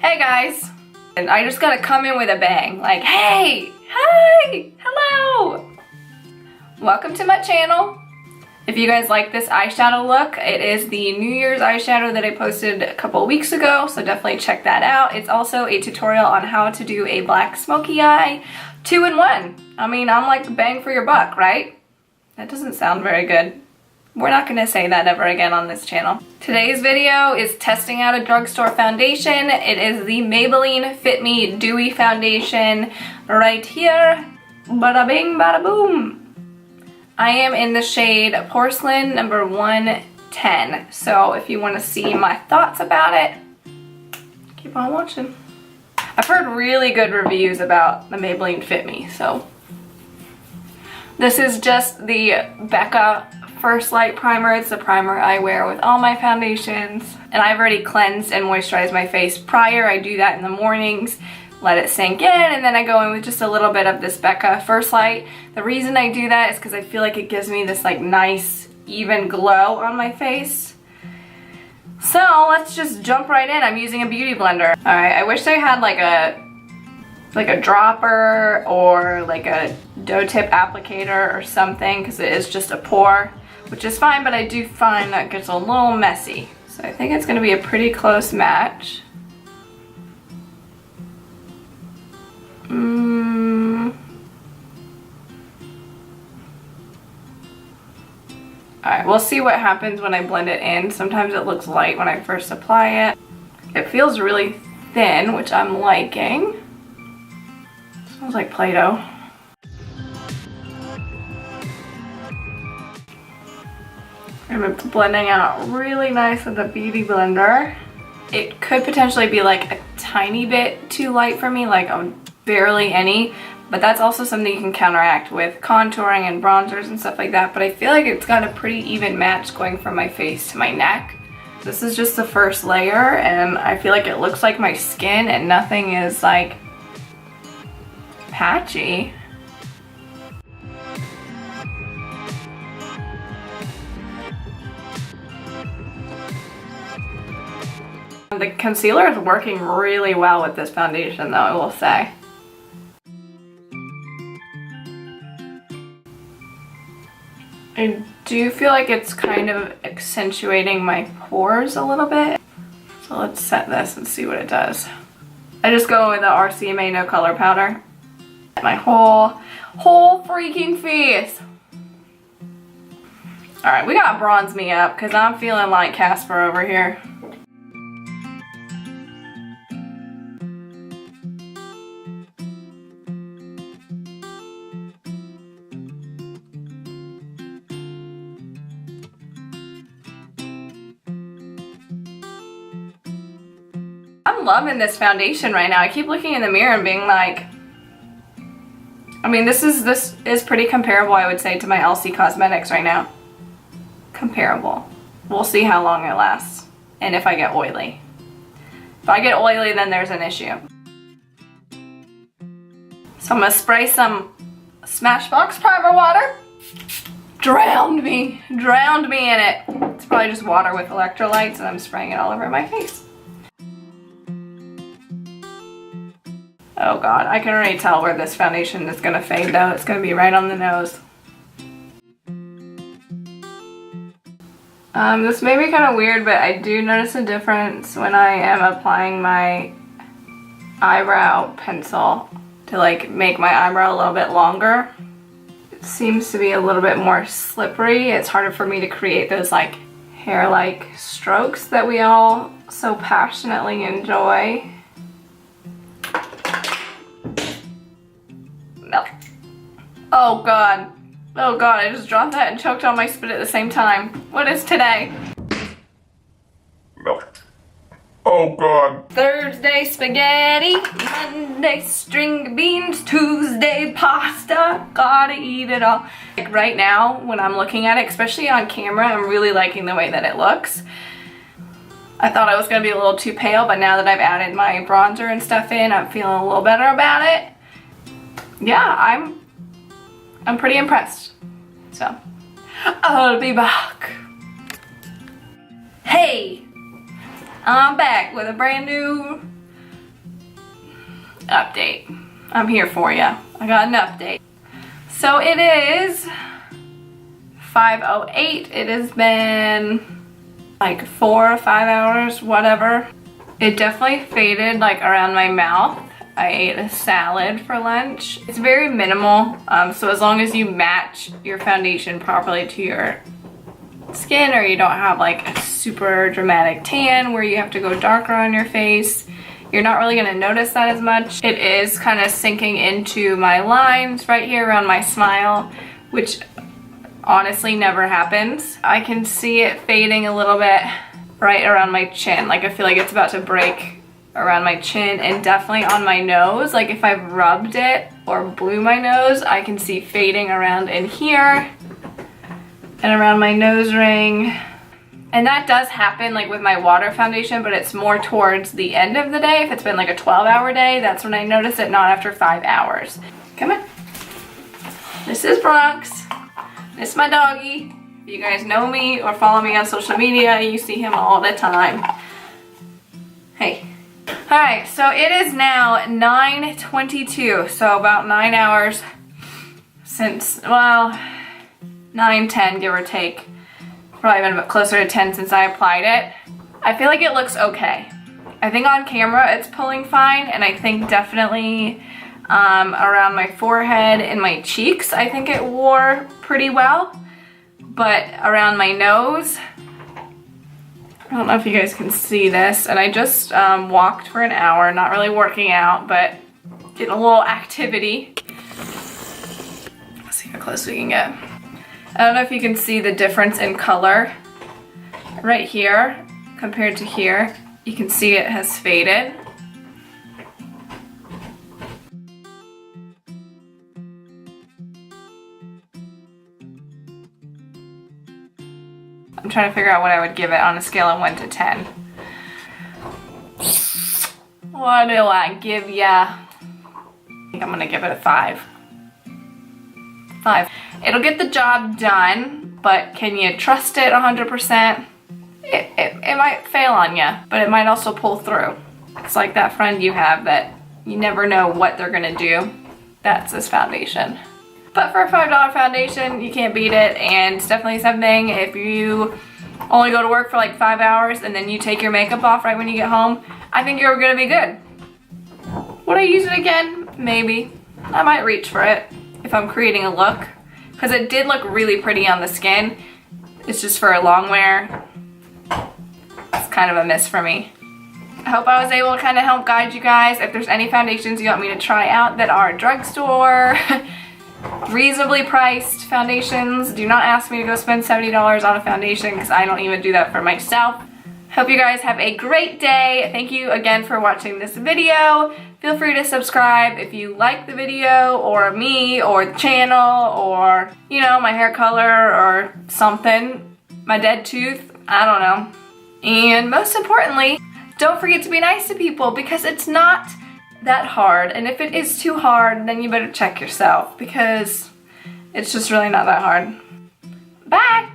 Hey guys! And I just gotta come in with a bang. Like, hey! Hi! Hello! Welcome to my channel. If you guys like this eyeshadow look, it is the New Year's eyeshadow that I posted a couple of weeks ago, so definitely check that out. It's also a tutorial on how to do a black smoky eye 2-in-1. I mean, I'm like bang for your buck, right? That doesn't sound very good. We're not gonna say that ever again on this channel. Today's video is testing out a drugstore foundation. It is the Maybelline Fit Me Dewy Foundation right here. Bada bing, bada boom. I am in the shade Porcelain number 110. So if you wanna see my thoughts about it, keep on watching. I've heard really good reviews about the Maybelline Fit Me, so. This is just the Becca First Light Primer. It's the primer I wear with all my foundations. And I've already cleansed and moisturized my face prior. I do that in the mornings, let it sink in, and then I go in with just a little bit of this Becca First Light. The reason I do that is because I feel like it gives me this like nice, even glow on my face. So let's just jump right in. I'm using a beauty blender. All right, I wish I had like a dropper or like a doe tip applicator or something, because it is just a pour, which is fine, but I do find that gets a little messy. So I think it's gonna be a pretty close match. Alright, we'll see what happens when I blend it in. Sometimes it looks light when I first apply it. It feels really thin, which I'm liking. Smells like Play-Doh. I'm blending out really nice with the beauty blender. It could potentially be like a tiny bit too light for me, like barely any, but that's also something you can counteract with contouring and bronzers and stuff like that. But I feel like it's got a pretty even match going from my face to my neck. This is just the first layer, and I feel like it looks like my skin and nothing is like patchy. The concealer is working really well with this foundation though, I will say. I do feel like it's kind of accentuating my pores a little bit. So let's set this and see what it does. I just go with the RCMA No Color Powder. My whole freaking face. Alright, we gotta bronze me up because I'm feeling like Casper over here. I'm loving this foundation right now. I keep looking in the mirror and being like, I mean, this is pretty comparable, I would say, to my LC Cosmetics right now. Comparable. We'll see how long it lasts and if I get oily. If I get oily, then there's an issue. So I'm gonna spray some Smashbox primer water. Drowned me in it. It's probably just water with electrolytes, and I'm spraying it all over my face. Oh god, I can already tell where this foundation is gonna fade though. It's gonna be right on the nose. This may be kind of weird, but I do notice a difference when I am applying my eyebrow pencil to like make my eyebrow a little bit longer. It seems to be a little bit more slippery. It's harder for me to create those like hair-like strokes that we all so passionately enjoy. No. Oh god. Oh god, I just dropped that and choked on my spit at the same time. What is today? Milk. Oh god. Thursday spaghetti, Monday string beans, Tuesday pasta, gotta eat it all. Like right now, when I'm looking at it, especially on camera, I'm really liking the way that it looks. I thought I was gonna be a little too pale, but now that I've added my bronzer and stuff in, I'm feeling a little better about it. Yeah, I'm pretty impressed. So, I'll be back. Hey! I'm back with a brand new update. I'm here for you. I got an update. So it is 5:08. It has been like 4 or 5 hours, whatever. It definitely faded like around my mouth. I ate a salad for lunch. It's very minimal, so as long as you match your foundation properly to your skin, or you don't have like a super dramatic tan where you have to go darker on your face, you're not really gonna notice that as much. It is kind of sinking into my lines right here around my smile, which honestly never happens. I can see it fading a little bit right around my chin. Like I feel like it's about to break around my chin, and definitely on my nose. Like if I rubbed it or blew my nose, I can see fading around in here and around my nose ring. And that does happen like with my water foundation, but it's more towards the end of the day. If it's been like a 12-hour day, that's when I notice it, not after 5 hours. Come on. This is Bronx. This is my doggy. If you guys know me or follow me on social media, you see him all the time. Hey. Alright, so it is now 9:22, so about 9 hours since, well, 9-10 give or take. Probably been a bit closer to 10 since I applied it. I feel like it looks okay. I think on camera it's pulling fine, and I think definitely around my forehead and my cheeks, I think it wore pretty well. But around my nose, I don't know if you guys can see this, and I just walked for an hour, not really working out, but getting a little activity. Let's see how close we can get. I don't know if you can see the difference in color right here compared to here. You can see it has faded. I'm trying to figure out what I would give it on a scale of 1 to 10. What do I give ya? I think I'm gonna give it a 5. 5. It'll get the job done, but can you trust it 100%? It might fail on you, but it might also pull through. It's like that friend you have that you never know what they're gonna do. That's this foundation. But for a $5 foundation, you can't beat it, and it's definitely something if you only go to work for like 5 hours and then you take your makeup off right when you get home, I think you're gonna be good. Would I use it again? Maybe. I might reach for it if I'm creating a look, because it did look really pretty on the skin. It's just for a long wear, it's kind of a miss for me. I hope I was able to kind of help guide you guys. If there's any foundations you want me to try out that are drugstore, reasonably priced foundations, do not ask me to go spend $70 on a foundation, because I don't even do that for myself. Hope you guys have a great day. Thank you again for watching this video. Feel free to subscribe if you like the video, or me, or the channel, or, you know, my hair color, or something. My dead tooth, I don't know. And most importantly, don't forget to be nice to people, because it's not that hard. And if it is too hard, then you better check yourself, because it's just really not that hard. Bye!